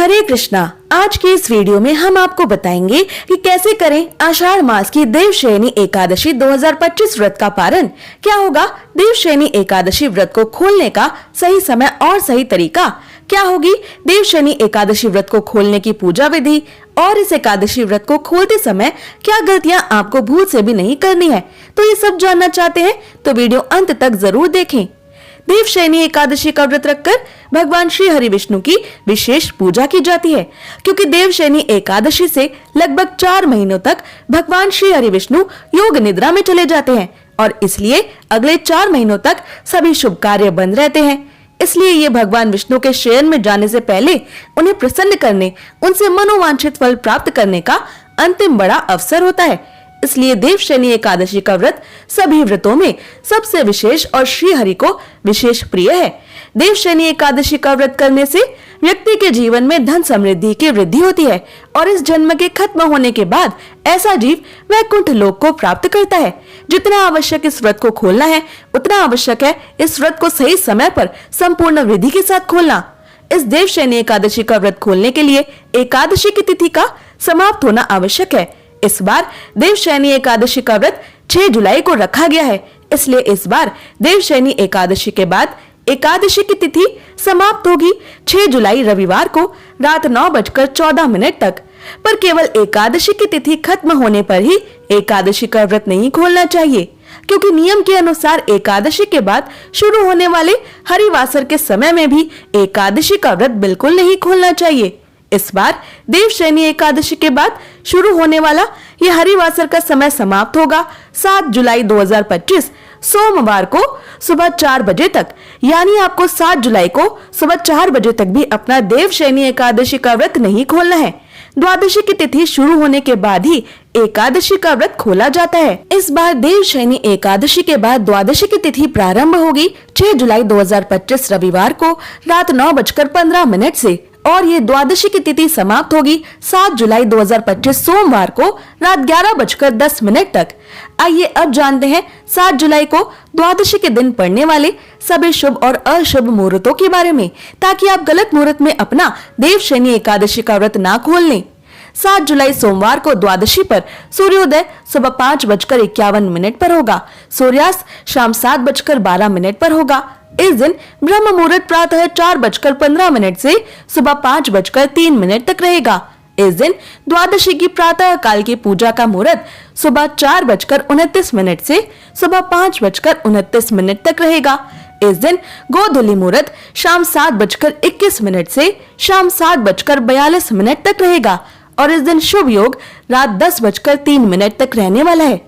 हरे कृष्णा। आज के इस वीडियो में हम आपको बताएंगे कि कैसे करें आषाढ़ मास की देवशयनी एकादशी 2025 व्रत का पारण। क्या होगा देवशयनी एकादशी व्रत को खोलने का सही समय और सही तरीका, क्या होगी देवशयनी एकादशी व्रत को खोलने की पूजा विधि, और इस एकादशी व्रत को खोलते समय क्या गलतियां आपको भूल से भी नहीं करनी है। तो ये सब जानना चाहते हैं तो वीडियो अंत तक जरूर देखें। देवशयनी एकादशी का व्रत रखकर भगवान श्री हरि विष्णु की विशेष पूजा की जाती है, क्योंकि देवशयनी एकादशी से लगभग 4 महीनों तक भगवान श्री हरि विष्णु योग निद्रा में चले जाते हैं और इसलिए अगले 4 महीनों तक सभी शुभ कार्य बंद रहते हैं। इसलिए ये भगवान विष्णु के शयन में जाने से पहले उन्हें प्रसन्न करने, उनसे मनोवांछित फल प्राप्त करने का अंतिम बड़ा अवसर होता है। इसलिए देवशयनी एकादशी का व्रत सभी व्रतों में सबसे विशेष और श्री हरि को विशेष प्रिय है। देवशयनी एकादशी का व्रत करने से व्यक्ति के जीवन में धन समृद्धि की वृद्धि होती है और इस जन्म के खत्म होने के बाद ऐसा जीव वैकुंठ लोक को प्राप्त करता है। जितना आवश्यक इस व्रत को खोलना है, उतना आवश्यक है इस व्रत को सही समय पर संपूर्ण विधि के साथ खोलना। इस देवशयनी एकादशी का व्रत खोलने के लिए एकादशी की तिथि का समाप्त होना आवश्यक है। इस बार देवशयनी एकादशी का व्रत 6 जुलाई को रखा गया है, इसलिए इस बार देवशयनी एकादशी के बाद एकादशी की तिथि समाप्त होगी 6 जुलाई रविवार को रात 9:14 तक। पर केवल एकादशी की तिथि खत्म होने पर ही एकादशी का व्रत नहीं खोलना चाहिए, क्योंकि नियम के अनुसार एकादशी के बाद शुरू होने वाले हरिवासर के समय में भी एकादशी का व्रत बिल्कुल नहीं खोलना चाहिए। इस बार देवशयनी एकादशी के बाद शुरू होने वाला यह हरिवासर का समय समाप्त होगा 7 जुलाई 2025 सोमवार को सुबह 4 बजे तक। यानी आपको 7 जुलाई को सुबह 4 बजे तक भी अपना देवशयनी एकादशी का व्रत नहीं खोलना है। द्वादशी की तिथि शुरू होने के बाद ही एकादशी का व्रत खोला जाता है। इस बार देवशयनी एकादशी के बाद द्वादशी की तिथि प्रारंभ होगी 6 जुलाई 2025 रविवार को रात 9:15 से, और ये द्वादशी की तिथि समाप्त होगी 7 जुलाई 2025 सोमवार को रात 11:10 तक। आइए अब जानते हैं 7 जुलाई को द्वादशी के दिन पड़ने वाले सभी शुभ और अशुभ मुहूर्तों के बारे में, ताकि आप गलत मुहूर्त में अपना देवशयनी एकादशी का व्रत ना खोल लें। 7 जुलाई सोमवार को द्वादशी पर सूर्योदय सुबह 5:51 पर होगा। सूर्यास्त शाम 7:12 पर होगा। इस दिन ब्रह्म मुहूर्त प्रातः 4:15 से सुबह 5:03 तक रहेगा। इस दिन द्वादशी की प्रातः काल की पूजा का मुहूर्त सुबह 4:29 से सुबह 5:29 तक रहेगा। इस दिन गोधूली मुहूर्त शाम 7:21 से शाम 7:42 तक रहेगा और इस दिन शुभ योग रात 10:03 तक रहने वाला है।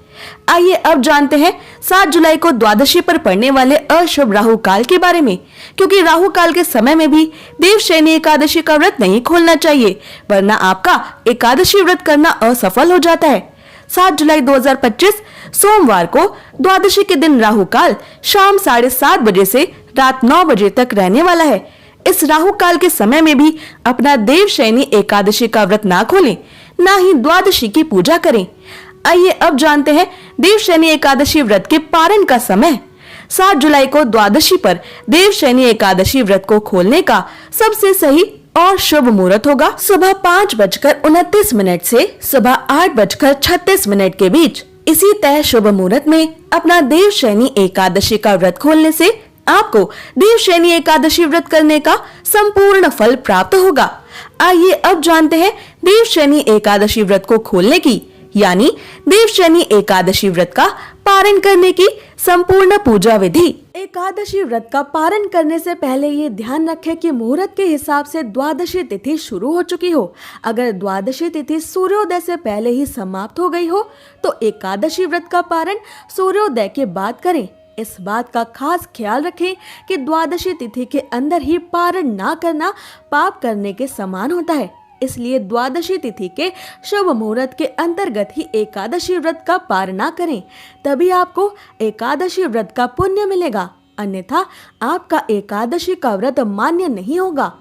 आइए अब जानते हैं 7 जुलाई को द्वादशी पर पड़ने वाले अशुभ राहु काल के बारे में, क्योंकि राहु काल के समय में भी देवशयनी एकादशी का व्रत नहीं खोलना चाहिए, वरना आपका एकादशी व्रत करना असफल हो जाता है। 7 जुलाई 2025 सोमवार को द्वादशी के दिन राहु काल शाम 7:30 बजे से रात 9 बजे तक रहने वाला है। इस राहु काल के समय में भी अपना देवशयनी एकादशी का व्रत ना खोलें, ना ही द्वादशी की पूजा करें। आइए अब जानते हैं देवशयनी एकादशी व्रत के पारण का समय। 7 जुलाई को द्वादशी पर देवशयनी एकादशी व्रत को खोलने का सबसे सही और शुभ मुहूर्त होगा सुबह 5:29 से सुबह 8:36 के बीच। इसी तय शुभ मुहूर्त में अपना देवशयनी एकादशी का व्रत खोलने से आपको देवशयनी एकादशी व्रत करने का संपूर्ण फल प्राप्त होगा। आइए अब जानते हैं देवशयनी एकादशी व्रत को खोलने की, यानी देवशयनी एकादशी व्रत का पारण करने की संपूर्ण पूजा विधि। एकादशी व्रत का पारण करने से पहले ये ध्यान रखें कि मुहूर्त के हिसाब से द्वादशी तिथि शुरू हो चुकी हो। अगर द्वादशी तिथि सूर्योदय से पहले ही समाप्त हो गई हो तो एकादशी व्रत का पारण सूर्योदय के बाद करें। इस बात का खास ख्याल रखें कि द्वादशी तिथि के अंदर ही पारण ना करना पाप करने के समान होता है। इसलिए द्वादशी तिथि के शुभ मुहूर्त के अंतर्गत ही एकादशी व्रत का पारण करें, तभी आपको एकादशी व्रत का पुण्य मिलेगा, अन्यथा आपका एकादशी का व्रत मान्य नहीं होगा।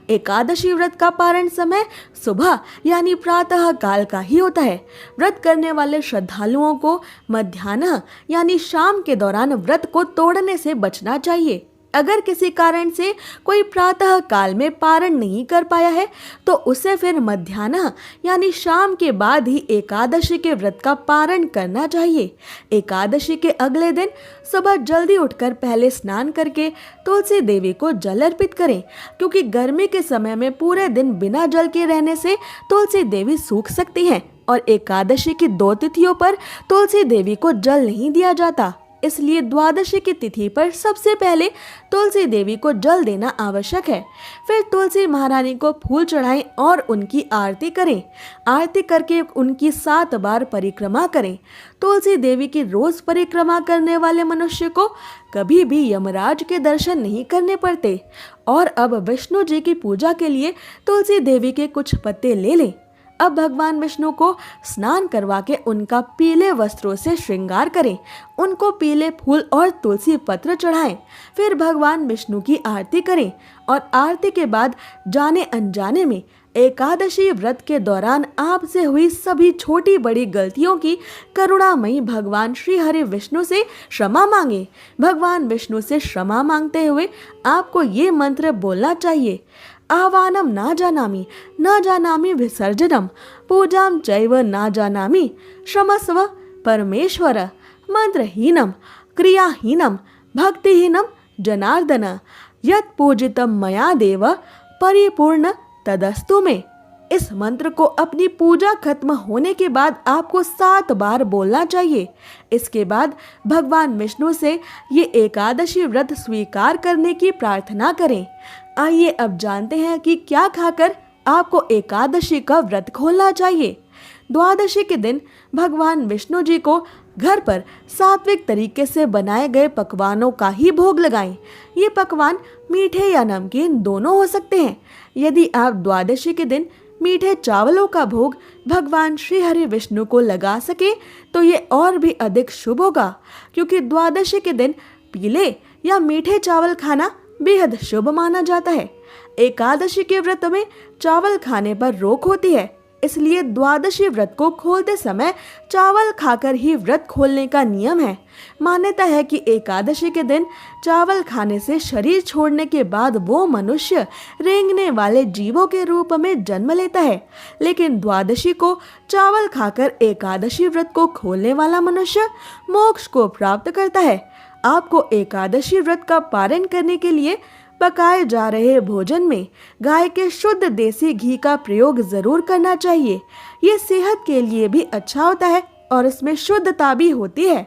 एकादशी व्रत का पारण समय सुबह यानी प्रातः काल का ही होता है। व्रत करने वाले श्रद्धालुओं को मध्याह्न यानी शाम के दौरान व्रत को तोड़ने से बचना चाहिए। अगर किसी कारण से कोई प्रातः काल में पारण नहीं कर पाया है तो उसे फिर मध्याह्न यानी शाम के बाद ही एकादशी के व्रत का पारण करना चाहिए। एकादशी के अगले दिन सुबह जल्दी उठकर पहले स्नान करके तुलसी देवी को जल अर्पित करें, क्योंकि गर्मी के समय में पूरे दिन बिना जल के रहने से तुलसी देवी सूख सकती हैं और एकादशी की 2 तिथियों पर तुलसी देवी को जल नहीं दिया जाता। इसलिए द्वादशी की तिथि पर सबसे पहले तुलसी देवी को जल देना आवश्यक है। फिर तुलसी महारानी को फूल चढ़ाएं और उनकी आरती करें। आरती करके उनकी 7 बार परिक्रमा करें। तुलसी देवी की रोज परिक्रमा करने वाले मनुष्य को कभी भी यमराज के दर्शन नहीं करने पड़ते। और अब विष्णु जी की पूजा के लिए तुलसी देवी के कुछ पत्ते ले लें। अब भगवान विष्णु को स्नान करवा के उनका पीले वस्त्रों से श्रृंगार करें, उनको पीले फूल और तुलसी पत्र चढ़ाएं। फिर भगवान विष्णु की आरती करें और आरती के बाद जाने अनजाने में एकादशी व्रत के दौरान आपसे हुई सभी छोटी बड़ी गलतियों की करुणामयी भगवान श्री हरि विष्णु से क्षमा मांगे। भगवान विष्णु से क्षमा मांगते हुए आपको ये मंत्र बोलना चाहिए। आह्वानम न जानामि विसर्जनम पूजाम चैव न जानामि क्षमस्व परमेश्वर मंत्रहीनम क्रियाहीनम भक्तिहीनम जनार्दन यत् पूजितम मया देव परिपूर्ण तदस्तु में। इस मंत्र को अपनी पूजा खत्म होने के बाद आपको 7 बार बोलना चाहिए। इसके बाद भगवान विष्णु से ये एकादशी व्रत स्वीकार करने की प्रार्थना करें। आइए अब जानते हैं कि क्या खाकर आपको एकादशी का व्रत खोलना चाहिए। द्वादशी के दिन भगवान विष्णु जी को घर पर सात्विक तरीके से बनाए गए पकवानों का ही भोग लगाएं। ये पकवान मीठे या नमकीन दोनों हो सकते हैं। यदि आप द्वादशी के दिन मीठे चावलों का भोग भगवान श्री हरि विष्णु को लगा सके तो ये और भी अधिक शुभ होगा, क्योंकि द्वादशी के दिन पीले या मीठे चावल खाना बेहद शुभ माना जाता है। एकादशी के व्रत में चावल खाने पर रोक होती है, इसलिए द्वादशी व्रत को खोलते समय चावल खाकर ही व्रत खोलने का नियम है। मान्यता है कि एकादशी के दिन चावल खाने से शरीर छोड़ने के बाद वो मनुष्य रेंगने वाले जीवों के रूप में जन्म लेता है, लेकिन द्वादशी को चावल खाकर एकादशी व्रत को खोलने वाला मनुष्य मोक्ष को प्राप्त करता है। आपको एकादशी व्रत का पारण करने के लिए पकाए जा रहे भोजन में गाय के शुद्ध देसी घी का प्रयोग जरूर करना चाहिए। ये सेहत के लिए भी अच्छा होता है और इसमें शुद्धता भी होती है।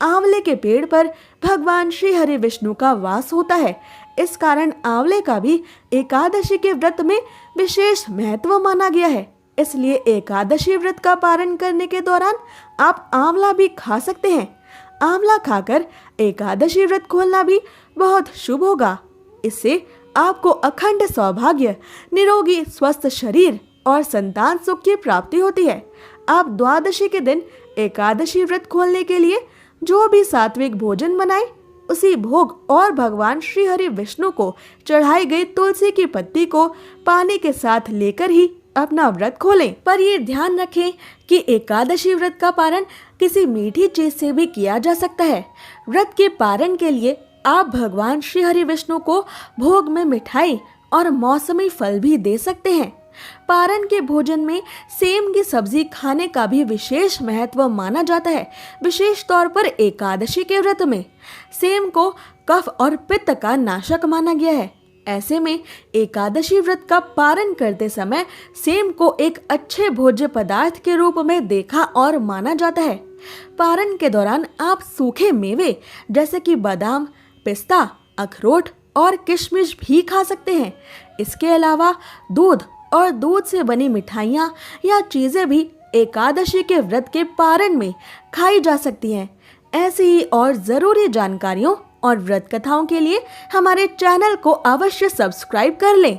आंवले के पेड़ पर भगवान श्री हरि विष्णु का वास होता है, इस कारण आंवले का भी एकादशी के व्रत में विशेष महत्व माना गया है। इसलिए एकादशी व्रत का पारण करने के दौरान आप आंवला भी खा सकते हैं। आंवला खाकर एकादशी व्रत खोलना भी बहुत शुभ होगा। इससे आपको अखंड सौभाग्य, निरोगी स्वस्थ शरीर और संतान सुख की प्राप्ति होती है। आप द्वादशी के दिन एकादशी व्रत खोलने के लिए जो भी सात्विक भोजन बनाए उसी भोग और भगवान श्री हरि विष्णु को चढ़ाई गई तुलसी की पत्ती को पानी के साथ लेकर ही अपना व्रत खोलें। पर ये ध्यान रखें कि एकादशी व्रत का पारण किसी मीठी चीज से भी किया जा सकता है। व्रत के पारण के लिए आप भगवान श्री हरि विष्णु को भोग में मिठाई और मौसमी फल भी दे सकते हैं। पारण के भोजन में सेम की सब्जी खाने का भी विशेष महत्व माना जाता है। विशेष तौर पर एकादशी के व्रत में सेम को कफ और पित्त का नाशक माना गया है। ऐसे में एकादशी व्रत का पारण करते समय सेम को एक अच्छे भोज्य पदार्थ के रूप में देखा और माना जाता है। पारण के दौरान आप सूखे मेवे जैसे कि बादाम, पिस्ता, अखरोट और किशमिश भी खा सकते हैं। इसके अलावा दूध और दूध से बनी मिठाइयाँ या चीजें भी एकादशी के व्रत के पारण में खाई जा सकती हैं। ऐसी ही और जरूरी जानकारियों और व्रत कथाओं के लिए हमारे चैनल को अवश्य सब्सक्राइब कर लें।